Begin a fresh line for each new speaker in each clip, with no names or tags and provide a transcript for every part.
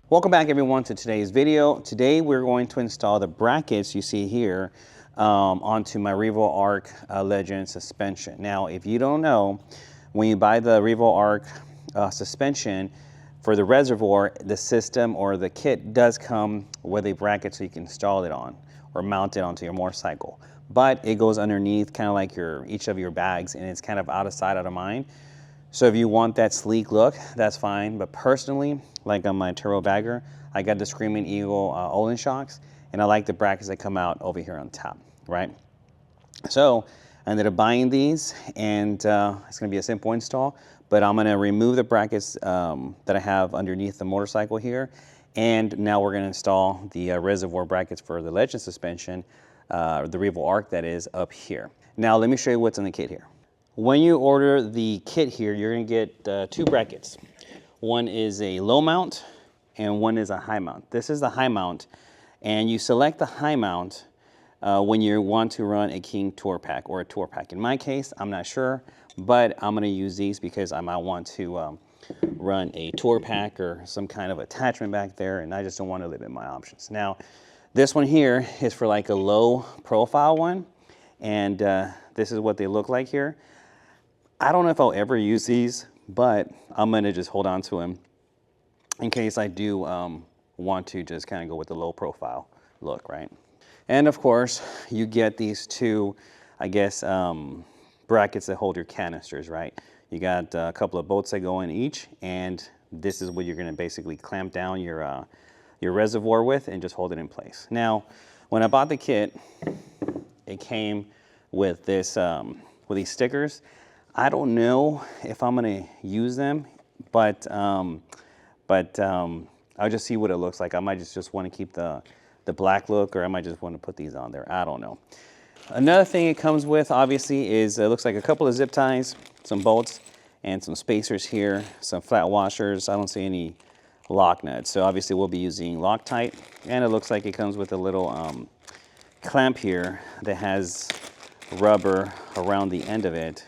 Welcome back everyone to today's video. Today we're going to install the brackets you see here onto my REVO ARK Legend suspension. Now if you don't know, when you buy the REVO ARK suspension for the reservoir, the system or the kit does come with a bracket so you can install it on or mount it onto your motorcycle. But it goes underneath kind of like each of your bags, and it's kind of out of sight, out of mind. So if you want that sleek look, that's fine. But personally, like on my turbo bagger, I got the Screamin Eagle Olin shocks, and I like the brackets that come out over here on top, right? So I ended up buying these, and it's gonna be a simple install, but I'm gonna remove the brackets that I have underneath the motorcycle here. And now we're gonna install the reservoir brackets for the Legend suspension, the REVO ARK that is up here. Now let me show you what's in the kit here. When you order the kit here, you're gonna get two brackets. One is a low mount and one is a high mount. This is the high mount, and you select the high mount when you want to run a King Tour Pack or a Tour Pack. In my case, I'm not sure, but I'm gonna use these because I might want to run a Tour Pack or some kind of attachment back there, and I just don't want to limit my options. Now, this one here is for like a low profile one, and this is what they look like here. I don't know if I'll ever use these, but I'm gonna just hold on to them in case I do want to just kind of go with the low profile look, right? And of course, you get these two, I guess, brackets that hold your canisters, right? You got a couple of bolts that go in each, and this is what you're gonna basically clamp down your reservoir with and just hold it in place. Now, when I bought the kit, it came with this, with these stickers. I don't know if I'm gonna use them, but I'll just see what it looks like. I might just want to keep the black look, or I might just want to put these on there. I don't know. Another thing it comes with, obviously, is it looks like a couple of zip ties, some bolts, and some spacers here, some flat washers. I don't see any lock nuts, so obviously we'll be using Loctite. And it looks like it comes with a little clamp here that has rubber around the end of it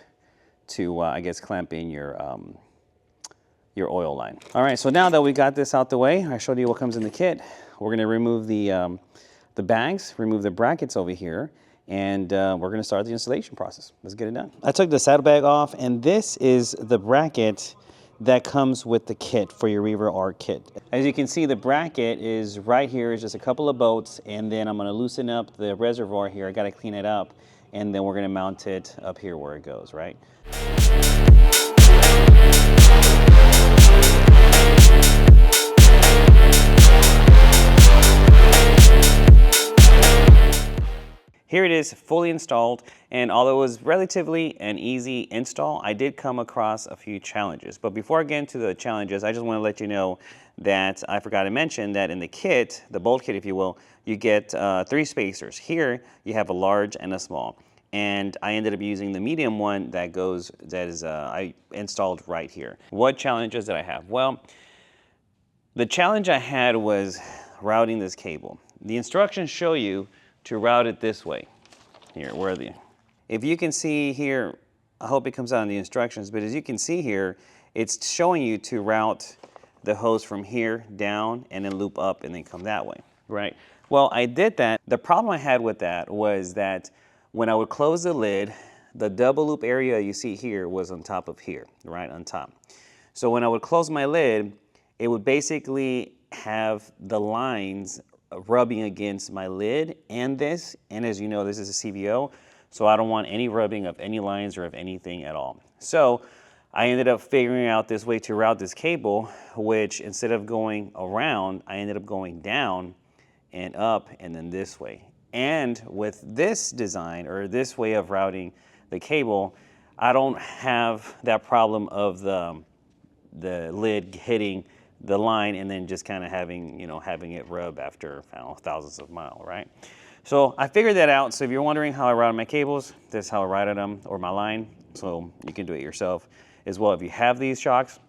to, I guess, clamp in your oil line. All right, so now that we got this out the way, I showed you what comes in the kit. We're gonna remove the bags, remove the brackets over here, and we're gonna start the installation process. Let's get it done. I took the saddlebag off, and this is the bracket that comes with the kit for your REVO ARK kit. As you can see, the bracket is right here, is just a couple of bolts, and then I'm gonna loosen up the reservoir here. I gotta clean it up, and then we're gonna mount it up here where it goes, right? Here it is, fully installed, and although it was relatively an easy install, I did come across a few challenges. But before I get into the challenges, I just want to let you know that I forgot to mention that in the kit, the bolt kit if you will, you get 3 spacers. Here you have a large and a small. And I ended up using the medium one that I installed right here. What challenges did I have? Well, the challenge I had was routing this cable. The instructions show you to route it this way. Here, where are the? If you can see here, I hope it comes out in the instructions, but as you can see here, it's showing you to route the hose from here down and then loop up and then come that way, right? Well, I did that. The problem I had with that was that when I would close the lid, the double loop area you see here was on top of here, right on top. So when I would close my lid, it would basically have the lines rubbing against my lid and this, and as you know, this is a CVO, so I don't want any rubbing of any lines or of anything at all. So I ended up figuring out this way to route this cable, which instead of going around, I ended up going down and up and then this way. And with this design, or this way of routing the cable, I don't have that problem of the lid hitting the line and then just kind of having it rub after, I don't know, thousands of miles, right? So I figured that out. So if you're wondering how I routed my cables, this is how I routed them, or my line. So you can do it yourself as well if you have these shocks.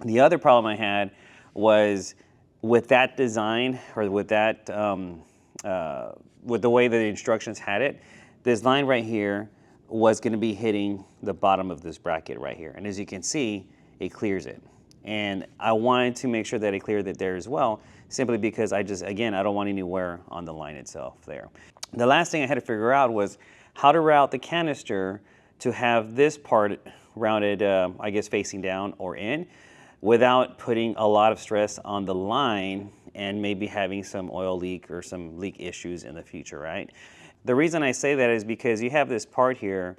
The other problem I had was with that design, or with that with the way that the instructions had it, this line right here was going to be hitting the bottom of this bracket right here. And as you can see, it clears it. And I wanted to make sure that I cleared it there as well, simply because I don't want any wear on the line itself there. The last thing I had to figure out was how to route the canister to have this part rounded, I guess, facing down or in, without putting a lot of stress on the line and maybe having some oil leak or some leak issues in the future, right? The reason I say that is because you have this part here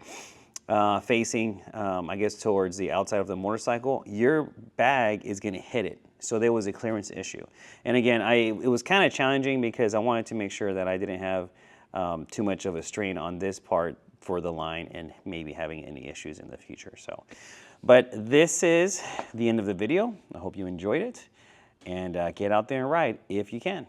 facing, I guess, towards the outside of the motorcycle. Your bag is gonna hit it. So there was a clearance issue. And again, it was kind of challenging because I wanted to make sure that I didn't have too much of a strain on this part for the line and maybe having any issues in the future. So, but this is the end of the video. I hope you enjoyed it, and get out there and ride if you can.